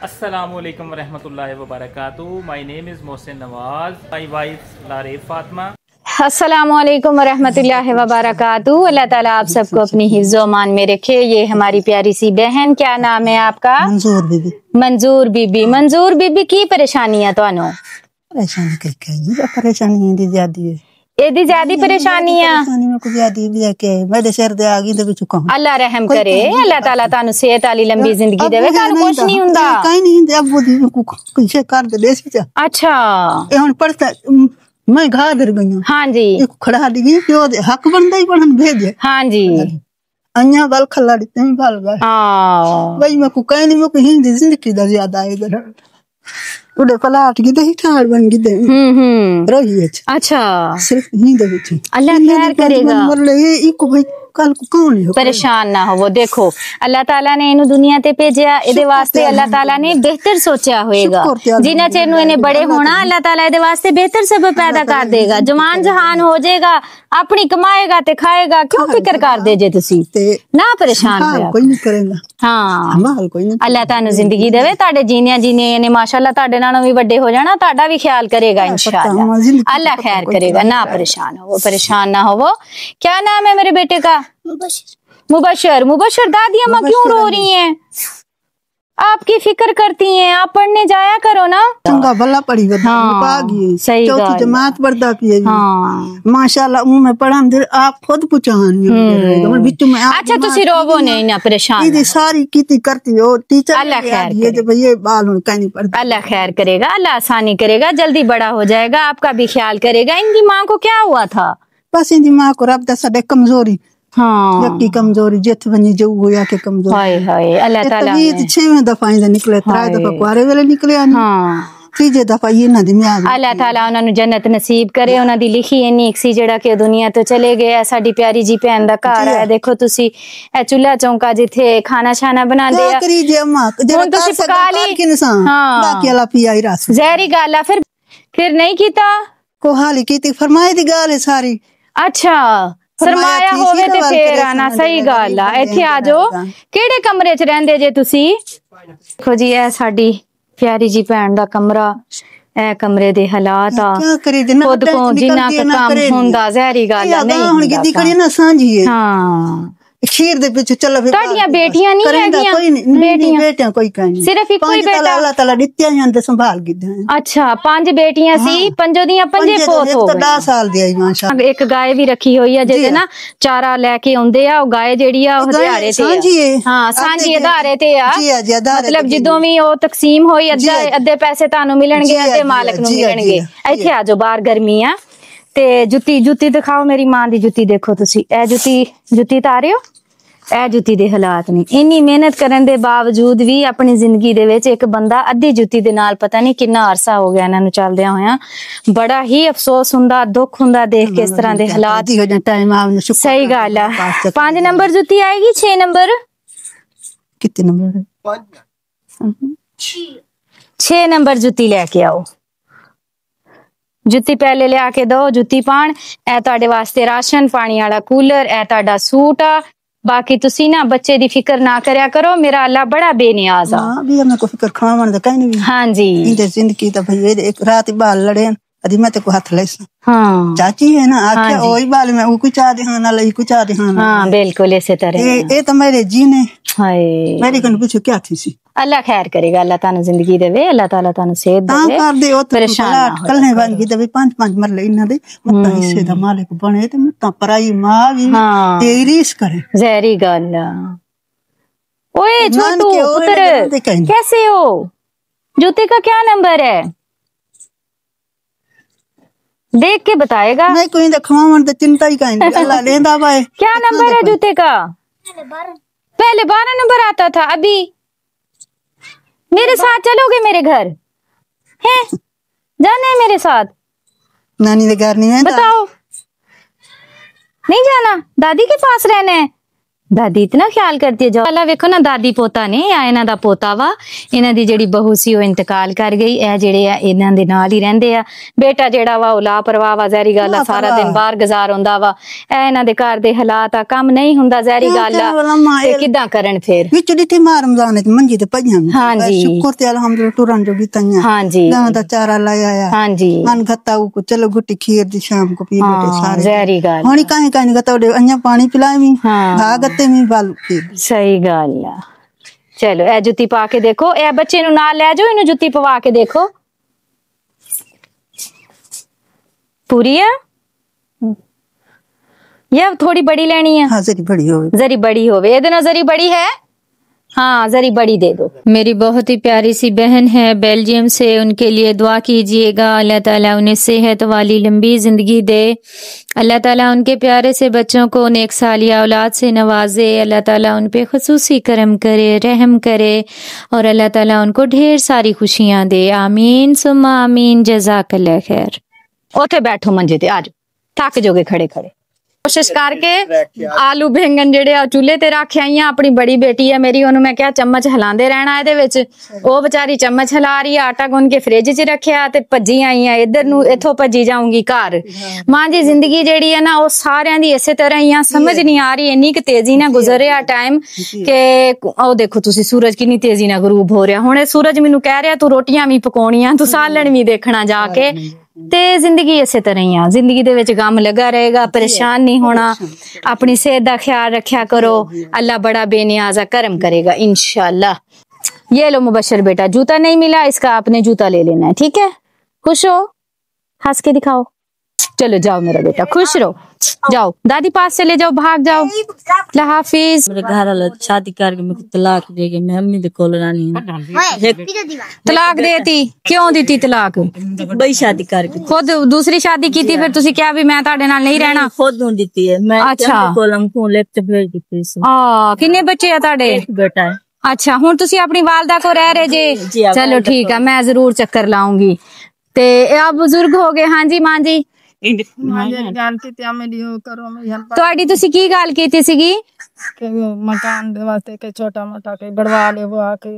Assalamualaikum warahmatullahi wabarakatuh. My name is Mohsin Nawaz. My wife Larif Fatma. अस्सलामुअलैकुम वरहमतुल्लाहि वबरकातुहू। अल्लाह ताला आप सबको अपनी हिफ्ज़ो अमान में रखे। ये हमारी प्यारी सी बहन, क्या नाम है आपका? मंजूर बीबी। मंजूर बीबी। मंजूर बीबी की परेशानी है तुहानू? परेशानी कई परेशानी दी ज्यादा है। एदी ज्यादा परेशानी है। मेरे सिर दे आ गई ते विच कहूं अल्लाह रहम करे। अल्लाह ताला तानू सेहत वाली लंबी जिंदगी देवे। तानू कुछ नहीं हुंदा। कहीं नहीं अब वो कुछ कर दे देसी चा। अच्छा ए हुन पड़ता मैं घा दर गई हूं। हां जी खड़ा दी क्यों हक बनदा ही पढ़न भेजे। हां जी अन्या बाल खल्ला दी तई बाल गए। हां भाई मैं को कहीं नहीं मैं को हिंदी जिंदगी दा ज्यादा है इधर उड़े पलाट की दही ठाड़ बन गई दे। रोही है। अच्छा सिर्फ हिंदी विच अल्लाह खैर करेगा। मर ले इको भाई कल को कौन है परेशान ना हो। वो देखो अल्लाह ताला ने इन्हू दुनिया ते भेजा इहदे वास्ते अल्लाह ताला ने बेहतर सोचा होएगा। जिन्ना चेर नू इन्हें बड़े होना अल्लाह ताला इहदे वास्ते बेहतर सबब पैदा कर देगा। जवान जहान हो जाएगा अपनी कमाएगा ते खाएगा। क्यों फिक्र कर दे जे तुसी ना परेशान होया कोई नहीं करेगा। हां हमाल कोई नहीं। अल्लाह तानू जिंदगी देवे। ताडे जीने जीने ने माशाअल्लाह ताडे नालों भी बड़े हो जाना। ताडा भी ख्याल करेगा इंशाअल्लाह। अल्लाह खैर करेगा। ना परेशान हो परेशान ना हो। क्या नाम है मेरे बेटे का? मुबशर। मुबशर दादी अम्मा क्यों रो रही हैं? आपकी फिक्र करती हैं। आप पढ़ने जाया करो ना। चंगा भला पढ़ी हाँ, सही चौथी जमात पढ़दा पिए। हाँ माशाल्लाह मैं पढ़ान दे आप खुद पुचान अच्छा तुसी रोवो नहीं ना परेशान इदी सारी कीती करती हो टीचर अल्लाह खैर ये जब ये बाल हुन कहीं नहीं पढ़दा। अल्लाह खैर करेगा। अल्लाह आसानी करेगा। जल्दी बड़ा हो जाएगा। आपका भी ख्याल करेगा। इनकी माँ को क्या हुआ था? बस इनकी माँ को रब दा साडे कमजोरी हाँ यकी कमजोरी जित वनी जो होया के कमजोरी। हाय हाय अल्लाह ताला ने 6वें दफा इंदा निकले 3 दफा कुआरे वेले निकले हाँ तीजे दफा ये ना दी म्याद। अल्लाह ताला उन्हां नु जन्नत नसीब करे। उन्हां दी लिखी इन्नी एक सी जेड़ा के दुनिया तो चले गए। साडी प्यारी जी भैन दा घर है। देखो तुसी ए चूल्हा चौंका जिथे खाना शाना बनांदे आ करी जे अम्मा जरा तुसी पका ली कि इंसान बाकी अला पिया ही रस जहरी गाल है। फिर नहीं कीता को हाली कीती फरमाए दी गाल है सारी। अच्छा सरमाया होवे ते फिर आना। सही गल आ। इथे आ जाओ। केड़े कमरे च रहिंदे जे तुसी? देखो जी ए साडी प्यारी जी भैन दा कमरा। ए कमरे दे हालात आ खुद को जिन्ना का काम हुंदा जहरी गल आ नहीं हुन गिद्दी करी ना सांझी है। हां खीर दे पिछ चलो फिर ताड़ियां बेटियां नहीं हैगियां? कोई नहीं बेटियां कोई कहीं सिर्फ इको ही बेटा अल्लाह ताला दित्तियां जंदे संभाल गिद्दे। अच्छा 5 बेटियां सी पंजो दियां पंजे पोत हो गए। 10 साल दी आई माशाअल्लाह। एक गाय भी रखी हुई है जेदे ना चारा लेके आउंदे आ। ओ गाय जेड़ी आ हथियारे ते हां सांझी आधारे ते आ। मतलब जिदों भी ओ तकसीम होई अद्धे पैसे तानू मिलणगे अद्धे मालिक नु मिलणगे। इथे आ जाओ बाहर गर्मी आ ते जुत्ती दिखाओ मेरी मां दी जुत्ती देखो तुसी। ए जुत्ती तारे हो ए जुत्ती दे हालात नहीं। इन्नी मेहनत करन दे बावजूद भी अपनी जिंदगी दे विच एक बंदा अद्धी जुत्ती दे नाल पता नहीं किन्ना अरसा हो गया इन्हां नू चलदे होया। बड़ा ही अफसोस हुंदा दुख हुंदा देख के इस तरह दे हालात। सही गल है। 5 नंबर जुत्ती आएगी 6 नंबर कितने नंबर 6 नंबर जुत्ती लेके आओ। जुत्ती पहले ले आके दो जुत्ती पाण। ए तुहाडे वास्ते राशन पानी वाला कूलर ए तुहाडा सूट आ। बाकी तुसी ना बच्चे दी फिक्र ना करया करो। मेरा अल्लाह बड़ा बेनियाज आ। हां भी हमें को फिक्र खावन दा कहीं नहीं। हां जी इंदे जिंदगी ता भाई एक रात बाल लड़े अदी मैं ते को हाथ लेस। हां चाची है ना आके ओई बाल में वो कुछ आ दे हां ना लई कुछ आ दे हां। हां बिल्कुल इसी तरह ए तो मेरे जी ने हाय मेरी कन पूछो क्या थी सी। अल्लाह खैर करेगा। अल्लाह तानु जिंदगी देवे। अल्लाह ताला तानु सेहत देवे। कर दे ओ परेशान कलने वाली की देवे 5 मरले इन्ना दे मत हिस्से दा मालिक बने ते मत पराई मां भी तेरी रीस करे। जहरी गल ओए छोटू पुत्र कैसे हो? जूते का क्या नंबर है देख के बताएगा। नहीं कोई खवावन तो चिंता ही कहीं अल्लाह लेंदा भाई। क्या नंबर है जूते का? पहले 12 नंबर आता था। अभी मेरे साथ चलोगे मेरे घर हैं? जाना है मेरे साथ? नानी के घर नहीं है। बताओ नहीं जाना दादी के पास रहना है? दादी इतना ख्याल करती है जो अल्लाह वेखो ना दादी पोता ने या इन्हां दा पोता वा इन्हां दी जेड़ी बहू सी ओह इंतकाल कर गई ए जेड़े आ इन्हां दे नाल ही रहिंदे आ बेटा जेड़ा वा ओह लापरवाह वा ज़हरी गल आ सारा दिन बाहर गुजार हुंदा वा ए इन्हां दे घर दे हालात आ कम नहीं हुंदा ज़हरी गल आ ते किदां करन फिर विच दी रमजान ते मंजी ते पईयां हां जी शुक्र ते अल्हम्दुलिल्लाह टुरन जो तईयां हां जी गां दा चारा लाया आया हां जी मन गत्ता को चलो गुट्टी खीर दी शाम को पी लेते सारे ज़हरी गल हुणी काहे काहे गत्ता अन्या पानी पिलावी हां गत्ते सही गल आ चलो ए जुत्ती पा के देखो ए बच्चे नु नाल ले जाओ इनु जुत्ती पवा के देखो पूरी है या थोड़ी बड़ी लेनी है? हाँ जरी बड़ी होवे एदे नाल जरी बड़ी है हाँ जरी बड़ी दे दो। मेरी बहुत ही प्यारी सी बहन है बेल्जियम से, उनके लिए दुआ कीजिएगा अल्लाह ताला उन्हें सेहत वाली लंबी जिंदगी दे, अल्लाह ताला उनके प्यारे से बच्चों को नेक सालिया औलाद से नवाजे, अल्लाह ताला उन पे खुसूसी करम करे रहम करे और अल्लाह ताला उनको ढेर सारी खुशियां दे। आमीन सुम्मा आमीन जज़ाकल्लाह खैर। ओथे बैठो मंजे ते आज थक जोगे खड़े खड़े। कोशिश करके आलू बैंगन जेड़े चूल्हे ते रख आई हां। अपनी बड़ी बेटी है मेरी ओनू मैं क्या चम्मच हिलांदे रहना इहदे विच, ओ बेचारी चम्मच हिला रही है। आटा गुन के फ्रिज च रखिया ते भज्जी आई हां इधर नू, इथों भज्जी जाऊंगी घर। मां जी जिंदगी जेड़ी है ना ओ सारियां दी इसे तरह ही आ, समझ नहीं आ रही इन्नी क तेजी ना गुजर रहा टाइम के ओ देखो तुसी सूरज किन्नी तेजी ना गरूब हो रहा। हुणे सूरज मैनू कह रहा तू रोटियां भी पकाउणियां, तू सालन भी देखना जाके। ते जिंदगी इसे तरह ही आ, जिंदगी दे विच गम लगा रहेगा, परेशान नहीं होना, अपनी सेहत दा ख्याल रखा करो, अल्लाह बड़ा बेनियाजा करम करेगा इंशाल्लाह। ये लो मुबशर बेटा, जूता नहीं मिला इसका आपने जूता ले लेना है, ठीक है? खुश हो, हंस के दिखाओ। चलो जाओ मेरा बेटा, खुश रहो, जाओ दादी पास चले जाओ, भाग जाओ। अल्लाह हाफिज। मेरे घर वाला शादी करके मेरे तलाक दे गए, मैं अम्मी दे कोल रहनी। तलाक देती क्यों दी तलाक? बई शादी करके खुद दूसरी शादी की थी, फिर तुसी क्या भी मैं ताड़े नाल नहीं रहना? खुद नूं दित्ती है मैं। अच्छा कोलम को लेके भेज दित्ती सी। किन्ने बच्चे है ताड़े? बेटा है। अच्छा हुण तुसी अपनी वालदा को रह रहे जे? चलो ठीक है, मैं जरूर चक्कर लाऊंगी। ते आप बुजुर्ग हो गए। हाँ जी मां जी ਤੁਹਾਡੀ ਤੁਸੀਂ ਕੀ ਗੱਲ ਕੀਤੀ ਸੀਗੀ? ਮਕਾਨ ਦੇ ਵਾਸਤੇ ਕਿ ਛੋਟਾ ਮੋਟਾ ਕੋਈ ਬਣਵਾ ਲਿਓ ਆ ਕੇ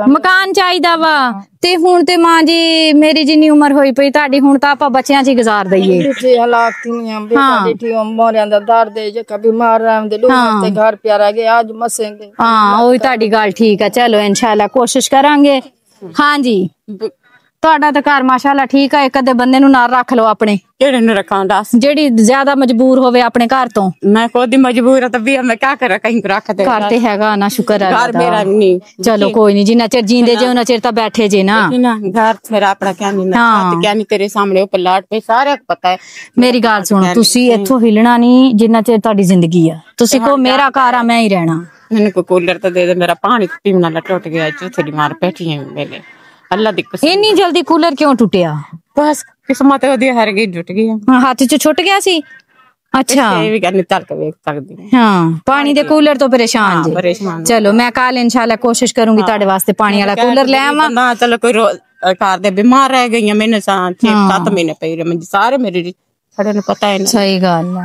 ਮਕਾਨ ਚਾਹੀਦਾ ਵਾ। ਤੇ ਹੁਣ ਤੇ ਮਾਂ ਜੀ ਮੇਰੀ ਜਿੰਨੀ ਉਮਰ ਹੋਈ ਪਈ ਤੁਹਾਡੀ, ਹੁਣ ਤਾਂ ਆਪਾਂ ਬੱਚਿਆਂ 'ਚ ਹੀ ਗੁਜ਼ਾਰ ਦਈਏ। ਜੀ ਹਾਲਾਤ ਨਹੀਂ ਆ ਬੇਟਾ ਜੀ ਮੋਰਿਆਂ ਦਾ ਦਰਦ ਹੈ ਜੇ ਕभी ਮਾਰ ਰਹਿੰਦੇ ਲੋਕ ਤੇ ਘਰ ਪਿਆਰਾ ਗਿਆ ਅੱਜ ਮਸੇਂਗੇ। ਹਾਂ ਉਹੀ ਤੁਹਾਡੀ ਗੱਲ ਠੀਕ ਆ। ਚਲੋ ਇਨਸ਼ਾਅੱਲਾ ਕੋਸ਼ਿਸ਼ ਕਰਾਂਗੇ। हाँ जी ਤੁਹਾਡਾ ਤਾਂ ਘਰ ਮਾਸ਼ਾਅੱਲਾ ਠੀਕ ਆ। ਇੱਕ ਅੱਧੇ ਬੰਦੇ ਨੂੰ ਨਾਲ ਰੱਖ ਲਓ ਆਪਣੇ। ਕਿਹੜੇ ਨੂੰ ਰੱਖਾਂ ਦੱਸ? ਜਿਹੜੀ ਜ਼ਿਆਦਾ ਮਜਬੂਰ ਹੋਵੇ ਆਪਣੇ ਘਰ ਤੋਂ। ਮੈਂ ਖੁਦ ਹੀ ਮਜਬੂਰ ਆ, ਤਬੀ ਮੈਂ ਕੀ ਕਰਾਂ, ਕਹੀਂ ਰੱਖ ਦੇ। ਘਰ ਤੇ ਹੈਗਾ ਨਾ, ਸ਼ੁਕਰ ਹੈ ਘਰ ਮੇਰਾ ਨਹੀਂ। ਚਲੋ ਕੋਈ ਨਹੀਂ, ਜਿੰਨਾ ਚਿਰ ਜੀਂਦੇ ਜੇ ਉਹਨਾਂ ਚਿਰ ਤਾਂ ਬੈਠੇ ਜੇ ਨਾ। ਘਰ ਮੇਰਾ ਆਪਣਾ ਕਿਆ ਨਹੀਂ, ਮੈਂ ਕਿਆ ਨਹੀਂ ਤੇਰੇ ਸਾਹਮਣੇ ਉਹ ਪਲਾਟ ਪੇ ਸਾਰਿਆਂ ਨੂੰ ਪਤਾ ਹੈ। ਮੇਰੀ ਗੱਲ ਸੁਣੋ, ਤੁਸੀਂ ਇੱਥੋਂ ਹਿਲਣਾ ਨਹੀਂ ਜਿੰਨਾ ਚਿਰ ਤੁਹਾਡੀ ਜ਼ਿੰਦਗੀ ਆ। ਤੁਸੀਂ ਕਹੋ ਮੇਰਾ ਘਰ ਆ ਮੈਂ ਹੀ ਰਹਿਣਾ। ਮੈਨੂੰ ਕੋਈ ਕੂਲਰ ਤਾਂ ਦੇ ਦੇ, ਮੇਰਾ ਪਾਣੀ ਪੀਣ ਵਾਲਾ ਟੁੱਟ ਗਿਆ, ਚੌਥੇ ਦੀ ਮਾਰ ਬੈਠੀ ਹੈ ਮੇਰੇ। ਅੱਲਾ ਦੀ ਕਸਮ। ਇੰਨੀ ਜਲਦੀ ਕੂਲਰ ਕਿਉਂ ਟੁੱਟਿਆ? ਬਸ ਕਿਸਮਤ ਉਹਦੀ ਹਾਰ ਗਈ, ਟੁੱਟ ਗਿਆ। ਹੱਥ 'ਚ ਛੁੱਟ ਗਿਆ ਸੀ? ਅੱਛਾ ਇਹ ਵੀ ਗੱਲ ਤੱਕ ਵੇਖ ਸਕਦੀ ਹਾਂ। ਪਾਣੀ ਦੇ ਕੂਲਰ ਤੋਂ ਪਰੇਸ਼ਾਨ ਜੀ? ਚਲੋ ਮੈਂ ਕੱਲ ਇੰਸ਼ਾਅੱਲਾ ਕੋਸ਼ਿਸ਼ ਕਰੂੰਗੀ ਤੁਹਾਡੇ ਵਾਸਤੇ ਪਾਣੀ ਵਾਲਾ ਕੂਲਰ ਲੈ ਆਵਾਂ। ਨਾ ਚਲੋ ਕੋਈ ਘਰ ਦੇ ਬਿਮਾਰ ਰਹਿ ਗਈਆਂ, ਮੈਨੂੰ 6-7 ਮਹੀਨੇ ਪਈ ਰਹੇ ਸਾਰੇ ਮੇਰੇ ਸਾਡੇ ਨੂੰ ਪਤਾ ਹੈ ਨਾ। ਸਹੀ ਗੱਲ ਆ।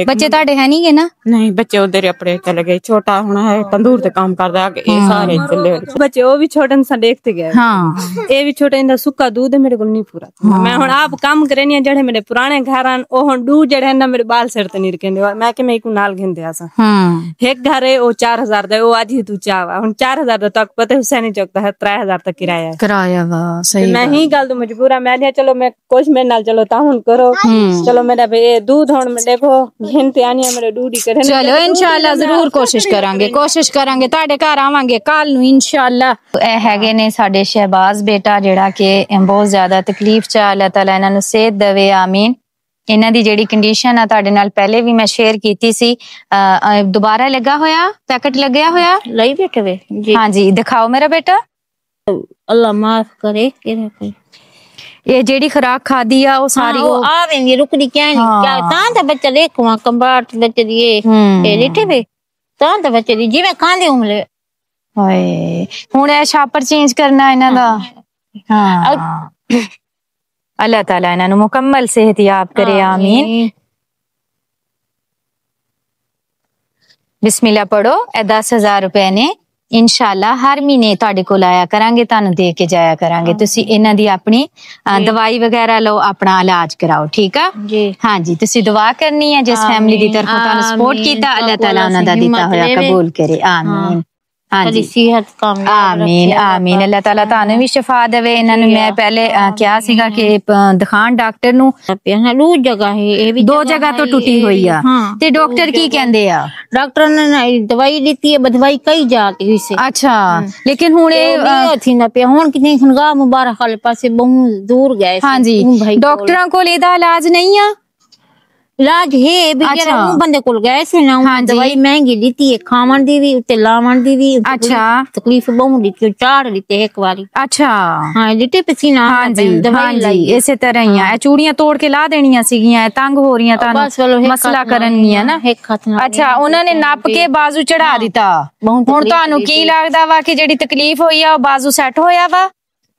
ਬੱਚੇ ਤੁਹਾਡੇ ਹੈ ਨਹੀਂ ਗੇ ਨਾ? ਨਹੀਂ ਬੱਚੇ ਉਧਰ ਆਪਣੇ ਚਲੇ ਗਏ। ਛੋਟਾ ਹੁਣ ਹੈ ਤੰਦੂਰ ਤੇ ਕੰਮ ਕਰਦਾ, ਇਹ ਸਾਰੇ ਚੱਲੇ ਬੱਚੇ। ਉਹ ਵੀ ਛੋਟੇ ਨੂੰ ਦੇਖਤੇ ਗਏ। ਹਾਂ ਇਹ ਵੀ ਛੋਟੇ ਦਾ ਸੁੱਕਾ दूध ਮੇਰੇ ਕੋਲ ਨਹੀਂ ਪੂਰਾ। ਮੈਂ ਹੁਣ ਆਪ ਕੰਮ ਕਰਨੀ ਆ। ਜਿਹੜੇ ਮੇਰੇ ਪੁਰਾਣੇ ਘਰ ਹਨ ਉਹ ਹੁਣ ਦੂ ਜਿਹੜੇ ਨਾ ਮੇਰੇ ਬਾਲ ਸਿਰ ਤੇ ਨਹੀਂ ਰਖੇਂਦੇ। ਮੈਂ ਕਿ ਮੈਂ ਕੋ ਨਾਲ ਘਿੰਦੇ ਆਸਾਂ। ਇੱਕ ਘਰ ਹੈ ਉਹ 4000 ਦਾ, ਉਹ ਅੱਜ ਹੀ ਤੂੰ ਚਾਵਾ। ਹੁਣ 4000 ਦਾ ਤੱਕ ਪਤਾ ਹੁਸੈਨੀ ਚੌਕ ਦਾ 3000 ਤੱਕ ਕਿਰਾਇਆ ਵਾ। ਸਹੀ ਮੈਂ ਹੀ ਗੱਲ ਤੋਂ ਮਜਬੂਰ ਆ। ਮੈਂ ਚਲੋ ਮੈਂ ਕੁਛ ਮੇਰੇ ਨਾਲ ਚਲੋ ਤਾਂ ਹੁਣ ਕਰੋ। चलो मेरा दूध हुण देखो घिनते आनी है मेरे दूध ही करे। चलो इंशाल्लाह जरूर कोशिश करांगे ਤੁਹਾਡੇ ਘਰ ਆਵਾਂਗੇ ਕੱਲ ਨੂੰ इंशाल्लाह। ਇਹ ਹੈਗੇ ਨੇ ਸਾਡੇ ਸ਼ਹਿਬਾਜ਼ ਬੇਟਾ ਜਿਹੜਾ ਕਿ ਬਹੁਤ ਜ਼ਿਆਦਾ ਤਕਲੀਫ ਚ। ਅੱਲਾਹ ਤਾਲਾ ਇਹਨਾਂ ਨੂੰ ਸਿਹਤ ਦੇਵੇ, ਆਮੀਨ। ਇਹਨਾਂ ਦੀ ਜਿਹੜੀ ਕੰਡੀਸ਼ਨ ਆ ਤੁਹਾਡੇ ਨਾਲ ਪਹਿਲੇ ਵੀ ਮੈਂ ਸ਼ੇਅਰ ਕੀਤੀ ਸੀ। ਦੁਬਾਰਾ ਲੱਗਾ ਹੋਇਆ ਪੈਕਟ ਲੱਗਿਆ ਹੋਇਆ ਲਈ ਬੈਠੇ ਵੇ ਜੀ। ਹਾਂਜੀ ਦਿਖਾਓ ਮੇਰਾ ਬੇਟਾ। ਅੱਲਾਹ ਮਾਫ करे ਕਿਹਨੇ ਇਹ ਜਿਹੜੀ ਖੁਰਾਕ ਖਾਦੀ ਆ ਉਹ ਸਾਰੀ ਉਹ ਆਵੇਂਗੀ ਰੁਕਦੀ ਕਿਆ ਨਹੀਂ ਕਿਆ ਤਾਂ ਤਾਂ ਬੱਚਾ ਦੇਖਵਾ ਕੰਬਾਟ ਬੱਚੇ ਦੀ ਇਹ ਲਿੱਠੇ ਵੇ ਤਾਂ ਤਾਂ ਬੱਚੇ ਦੀ ਜਿਵੇਂ ਖਾਂਦੇ ਉਮਲੇ ਹਾਏ। ਹੁਣ ਇਹ ਛਾਪਰ ਚੇਂਜ ਕਰਨਾ ਇਹਨਾਂ ਦਾ। ਹਾਂ ਅੱਲਾਹ ਤਾਲਾ ਇਹਨਾਂ ਨੂੰ ਮੁਕੰਮਲ ਸਿਹਤਯਾਬ ਕਰੇ, ਆਮੀਨ। बिस्मिल्लाह पढ़ो। 10,000 रुपए ने इंशाल्लाह हर महीने तुहाडे कोल आया करांगे, तुहानू दे के जाया करांगे। तुसी इन्हां दी अपनी दवाई वगैरह लो, अपना इलाज कराओ, ठीक है जी। हाँ जी, तुसी दुआ करनी है जिस फैमिली दी तरफों तुहानू सपोर्ट कीता, अल्लाह ताला उन्हां दा दिता होया कबूल करे, आमीन। हाँ जी, सेहत आमीन आमीन। अल्लाह ताला तानू भी शिफा देवे। इन्हां नू मैं पहले क्या सीगा कि दिखान डॉक्टर नू, दो जगह तो टूटी हुई आ ते डॉक्टर की कहंदे आ? डॉक्टर ने दवाई दी है, दवाई कई जाके से। अच्छा, लेकिन हुणे थी ना पे हुण कितनी खनगा मुबारक वाले पासे बहुत दूर गए। हाँ जी, डॉक्टरां कोल एदा इलाज नहीं आ? इलाज है भी। अच्छा, बंदे कोल गए से ना, हाँ दवाई महंगी दी है, खावन दी भी ते लावन दी भी। अच्छा, तकलीफ बहुत दी, चार दी एक बारी। अच्छा हाँ, लिटे पसीना। हाँ जी, दवाई लाई इसे तरह ही है। चूड़ियां तोड़ के ला देनियां सीगियां, तंग हो रही तानू मसला करनी है ना। अच्छा, उन्होंने नाप के बाजू चढ़ा दिता। हुण तानू की लगदा वा कि जेड़ी तकलीफ होई आ बाजू सेट होया वा?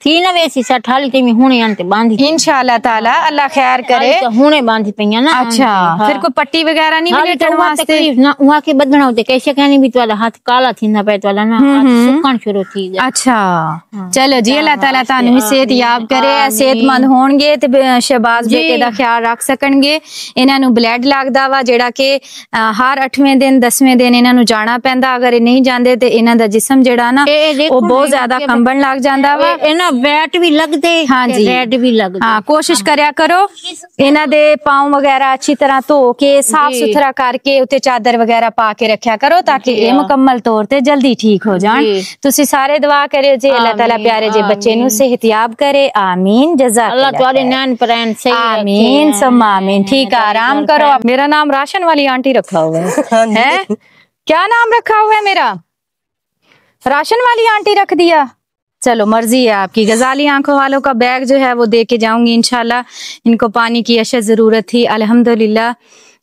थी ना वैसी सठ हाली ते हुणे आंते बांधी इंशाल्लाह ताला, अल्लाह खैर करे। तो हुणे बांधी पईया ना। अच्छा, फिर कोई पट्टी वगैरह नहीं मिली तो वास्ते ना वहां के बदना होते कैसे कहनी भी तवाला हाथ काला थींदा पे तवाला ना सुकण शुरू थी गया। अच्छा चलो जी, अल्लाह ताला तानू भी सेहत याब करे, सेहतमंद होणगे ते शहबाज बेटे दा ख्याल रख सकणगे। इन्हां नू ब्लड लगदा वा जेड़ा के हर 8वें दिन 10वें दिन इन्हां नू जाना पैंदा। अगर नहीं जांदे ते इन्हां दा जिस्म जेड़ा ना ओ बहुत ज्यादा कंबण लग जांदा वा। वैट भी लगदे, हाँ जी, रेड भी लगदे। हाँ, कोशिश करया करो इन्हां दे पाँव वगैरह अच्छी तरह धो के साफ सुथरा करके उत्ते चादर वगैरह पा के रखया करो ताकि ये मुकम्मल तौर ते जल्दी ठीक हो जान। तुसी सारे दुआ करियो जी अल्लाह ताला प्यारे जे बच्चे नू सेहतयाब करे, आमीन। जज़ाकल्लाह, अल्लाह तुहाडे नैन परैन सही रखे, आमीन सुम्मा आमीन। ठीक है, आराम करो। मेरा नाम राशन वाली आंटी रखा हुआ है। क्या नाम रखा हुआ है मेरा? राशन वाली आंटी रख दिया। चलो मर्जी है आपकी। गजाली आंखों वालों का बैग जो है वो दे के जाऊंगी इंशाल्लाह। इनको पानी की अशद जरूरत थी। अल्हम्दुलिल्लाह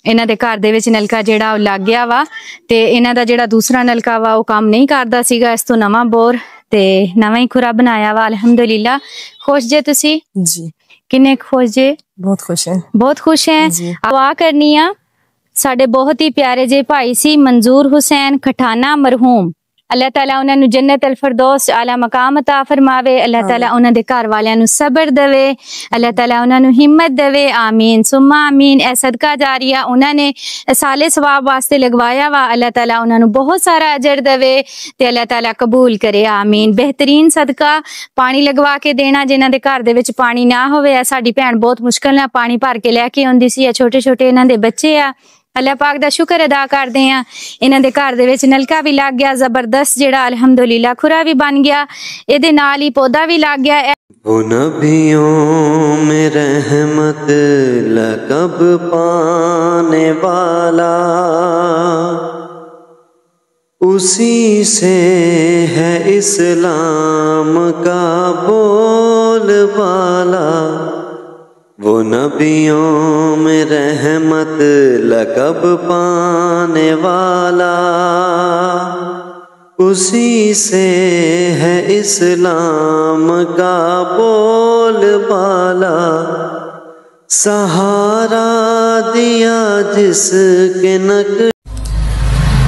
इन्हां दे घर दे विच नलका जेड़ा लग गया वा ते इन्हां दा जेड़ा दूसरा नलका वा वो काम नहीं करदा सीगा। इस तो नवा बोर ते नवा ही खुरा बनाया वा। अल्हम्दुलिल्लाह। खुश जे तुसी? जी। किन्ने खुश जे? बहुत खुश है। बहुत खुश है। दुआ करनी आ साडे बहुत ही प्यारे जे भाई सी मंजूर हुसैन खठाना मरहूम, अल्लाह ताला उन्हां नू जन्नत अल फिरदौस आला मकाम अता फरमावे। अल्लाह ताला उन्हां दे घर वालियां नू सबर देवे, अल्लाह ताला उन्हां नू हिम्मत देवे, आमीन सुम्मा आमीन। ए सदका जारिया उन्हां ने साले सवाब वास्ते लगवाया वा, अल्लाह ताला उन्हां नू बहुत सारा अजर देवे ते अल्लाह ताला कबूल करे, आमीन। बेहतरीन सदका पानी लगवा के देना जिन्हां दे घर दे विच पानी ना होवे। साडी भैन बहुत मुश्किल नाल पानी भर के लैके आउंदी सी, छोटे छोटे इन्हां दे बच्चे आ। अल्लाह पाक दा शुक्र अदा करदे हैं, इन्हां दे घर दे विच नलका भी लग गया जबरदस्त जेड़ा अल्हम्दुलिल्लाह, खुरा भी बन गया, एदे नाल ही पौधा भी लग गया। वो नबियों में रहमत लक़ब पाने वाला, उसी से है इस्लाम का बोलबाला। वो नबियों में रहमत लक़ब पाने वाला, उसी से है इस्लाम का बोलबाला। सहारा दिया जिसके नक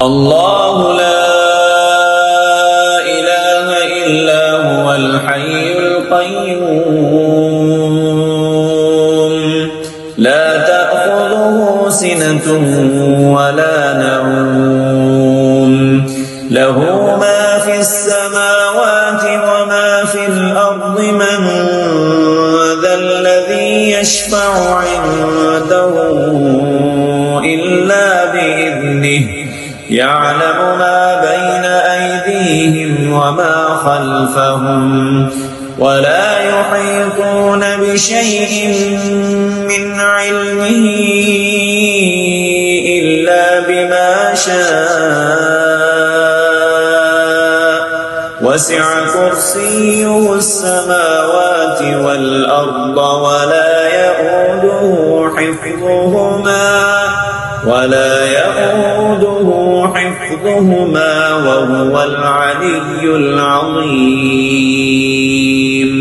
अल्लाहु ला इलाहा इल्ला हुवल हय्युल क़य्यूम ला तअख़ुज़ुहु सिनतुन वला नऊम लहू मा फिस समावाति व मा फिल अर्दि मन ज़ल्लज़ी यशफ़अु इंदहु इल्ला बिइज़्निहि यअलमु मा बैन अयदीहिम व मा खल्फहुम वला युहीतून बिशैइन मिन इल्मिही इल्ला बिमा शाअ वसिअ कुर्सियुहु अस्समावाति वल अर्द वला यऊदुहु हिफ्ज़ुहुमा वहुवल अलियुल अज़ीम।